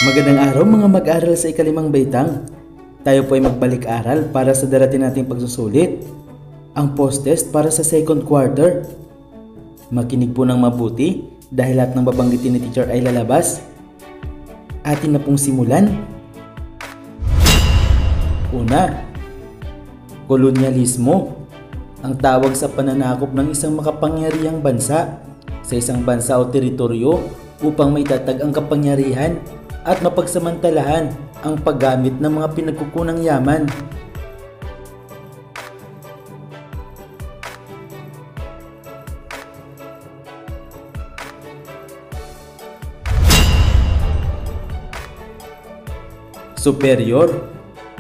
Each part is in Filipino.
Magandang araw mga mag-aral sa ikalimang baitang. Tayo po ay magbalik-aral para sa darating nating pagsusulit. Ang post-test para sa second quarter. Makinig po ng mabuti dahil lahat ng babanggitin ni teacher ay lalabas. Atin na pong simulan. Una, kolonyalismo. Ang tawag sa pananakop ng isang makapangyarihang bansa sa isang bansa o teritoryo upang maitatag ang kapangyarihan at mapagsamantalahan ang paggamit ng mga pinagkukunang yaman. Superior.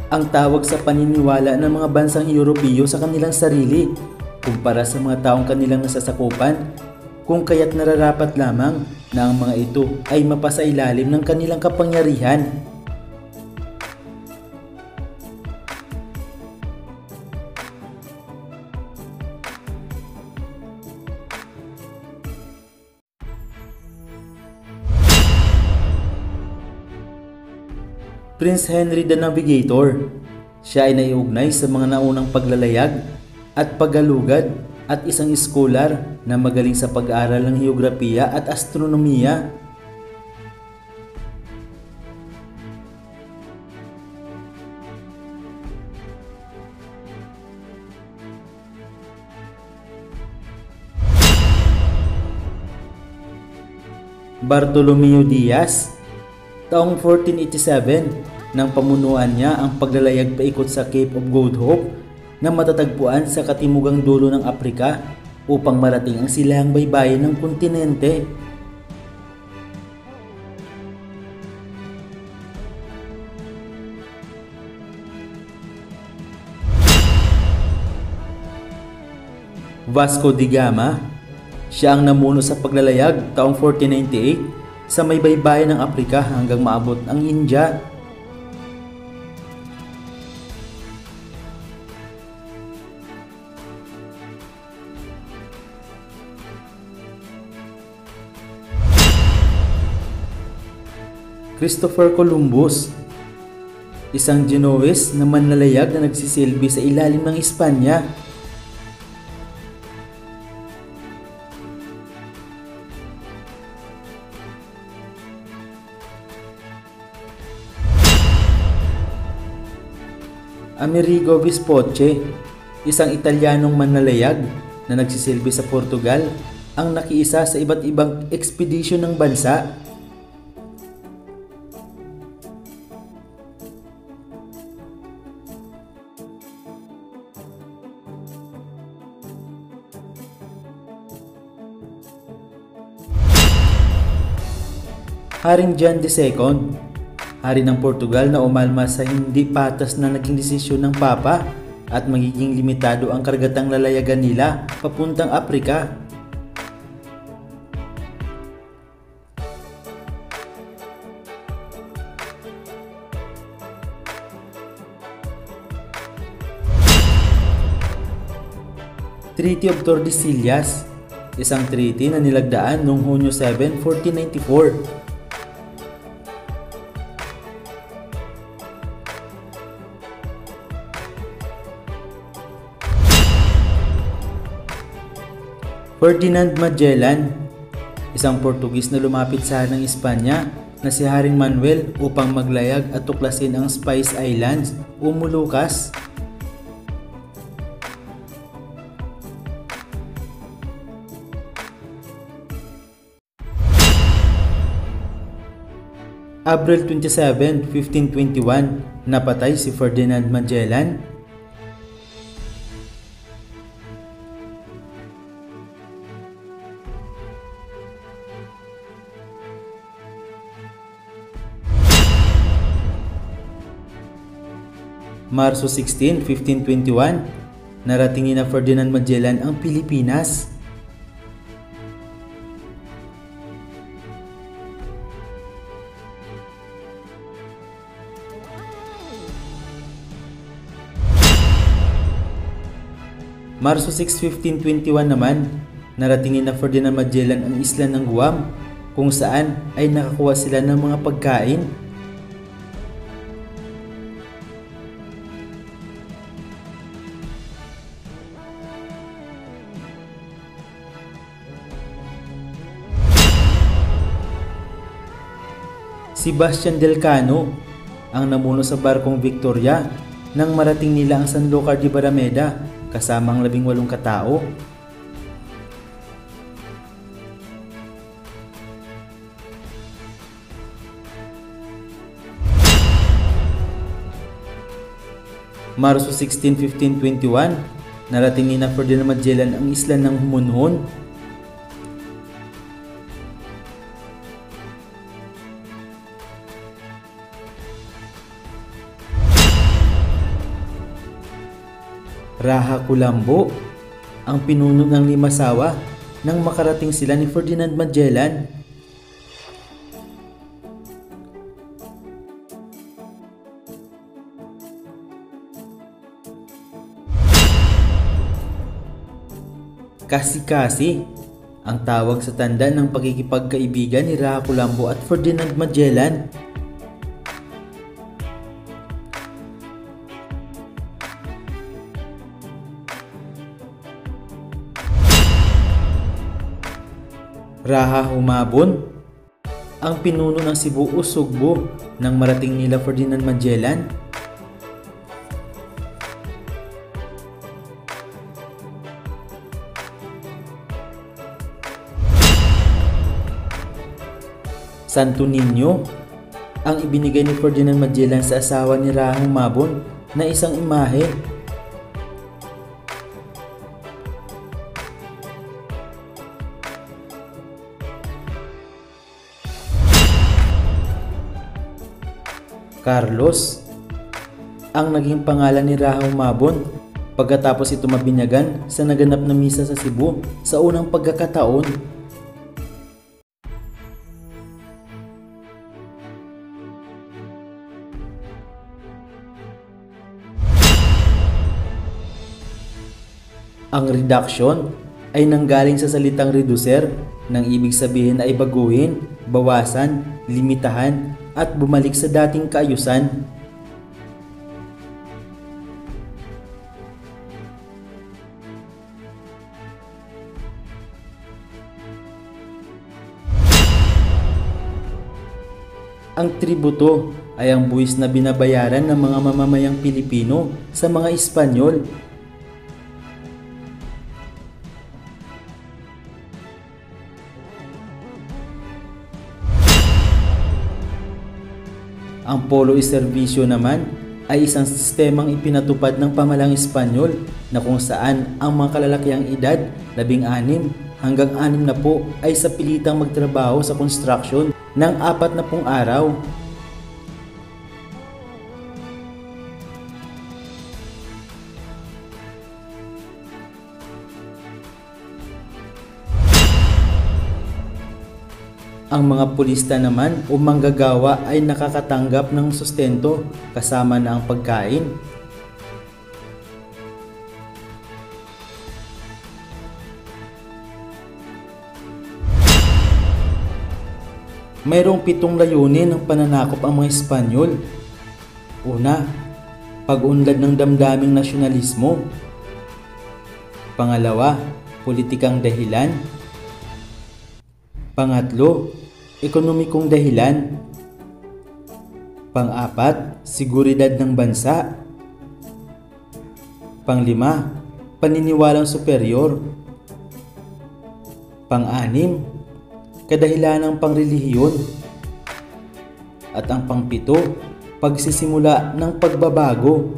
Ang tawag sa paniniwala ng mga bansang Europeo sa kanilang sarili kumpara sa mga taong kanilang nasasakupan, kung kaya't nararapat lamang na ang mga ito ay mapasailalim ng kanilang kapangyarihan. Prince Henry the Navigator. Siya ay naiugnay sa mga naunang paglalayag at paggalugad at isang iskolar na magaling sa pag-aaral ng heograpiya at astronomiya. Bartolomeo Diaz. Taong 1487, nang pamunuan niya ang paglalayag paikot sa Cape of Good Hope na matatagpuan sa katimugang dulo ng Afrika upang marating ang silahang baybayin ng kontinente. Vasco da Gama. Siya ang namuno sa paglalayag taong 1498 sa may baybayin ng Afrika hanggang maabot ang India. Christopher Columbus. Isang Genoese na manlalayag na nagsisilbi sa ilalim ng Espanya. Amerigo Vespucci, isang Italianong manlalayag na nagsisilbi sa Portugal, ang nakiisa sa iba't ibang ekspedisyon ng bansa. Haring John II, hari ng Portugal na umalma sa hindi patas na naging desisyon ng Papa at magiging limitado ang kargatang lalayagan nila papuntang Afrika. Treaty of Tordesillas, isang treaty na nilagdaan noong Hunyo 7, 1494. Ferdinand Magellan, isang Portugis na lumapit sa ng Espanya na si Haring Manuel upang maglayag at tuklasin ang Spice Islands o Moluccas. Abril 27, 1521, napatay si Ferdinand Magellan. Marso 16, 1521, narating ni Ferdinand Magellan ang Pilipinas. Marso 6, 1521 naman, narating ni Ferdinand Magellan ang isla ng Guam kung saan ay nakakuha sila ng mga pagkain Sebastian del Cano ang namuno sa barkong Victoria nang marating nila ang Sanlúcar de Barrameda kasama ang 18 katao. Marso 16, 1521, narating ni Ferdinand Magellan ang isla ng Humonhon. Raha Colombo ang pinuno ng Limasawa nang makarating sila ni Ferdinand Magellan. Kasi-kasi ang tawag sa tanda ng pagkikipagkaibigan ni Raha Colombo at Ferdinand Magellan. Raha Humabon ang pinuno ng Cebu o Sugbo nang marating nila Ferdinand Magellan. Santo Niño ang ibinigay ni Ferdinand Magellan sa asawa ni Raha Humabon na isang imahe. Carlos ang naging pangalan ni Raha Humabon pagkatapos ito mabinyagan sa naganap na misa sa Cebu sa unang pagkakataon. Ang reduction ay nanggaling sa salitang reducer nang ibig sabihin ay baguhin, bawasan, limitahan at bumalik sa dating kaayusan. Ang tributo ay ang buwis na binabayaran ng mga mamamayang Pilipino sa mga Espanyol. Ang polo iserbisyo naman ay isang sistemang ipinatupad ng pamalang Espanyol na kung saan ang mga kalalakiang edad 16 hanggang 60 ay sa pilitang magtrabaho sa construction ng 40 araw. Ang mga pulista naman o manggagawa ay nakakatanggap ng sustento kasama na ang pagkain. Mayroong 7 layunin ng pananakop ang mga Espanyol. Una, pag-unlad ng damdaming nasyonalismo. Pangalawa, politikang dahilan. Pangatlo, ekonomikong dahilan. Pang-apat, seguridad ng bansa. Pang-5, paniniwalang superior. Pang-6, kadahilanang pangrelihiyon. At ang pang-7, pagsisimula ng pagbabago.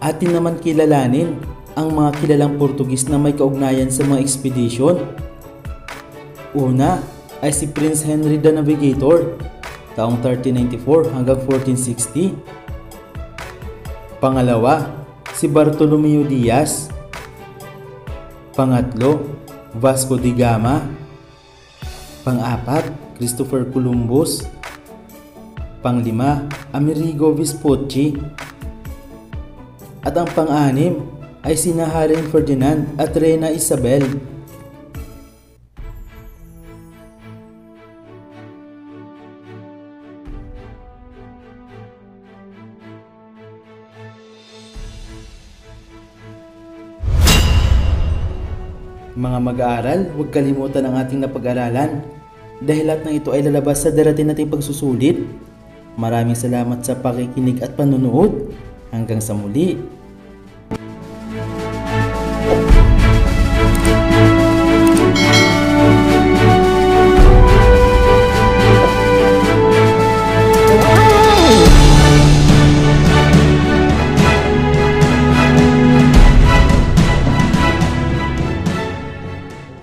Atin naman kilalanin ang mga kilalang Portugis na may kaugnayan sa mga ekspedisyon. Una ay si Prince Henry the Navigator, taong 1394 hanggang 1460. Pangalawa, si Bartolomeo Diaz. Pangatlo, Vasco da Gama. Pang-apat, Christopher Columbus. Pang-5, Amerigo Vespucci. At ang pang-6 ay sina Haring Ferdinand at Reyna Isabel. Mga mag-aaral, huwag kalimutan ang ating napag-aralan dahil lahat ng ito ay lalabas sa darating nating pagsusulit. Maraming salamat sa pakikinig at panunood. Hanggang sa muli.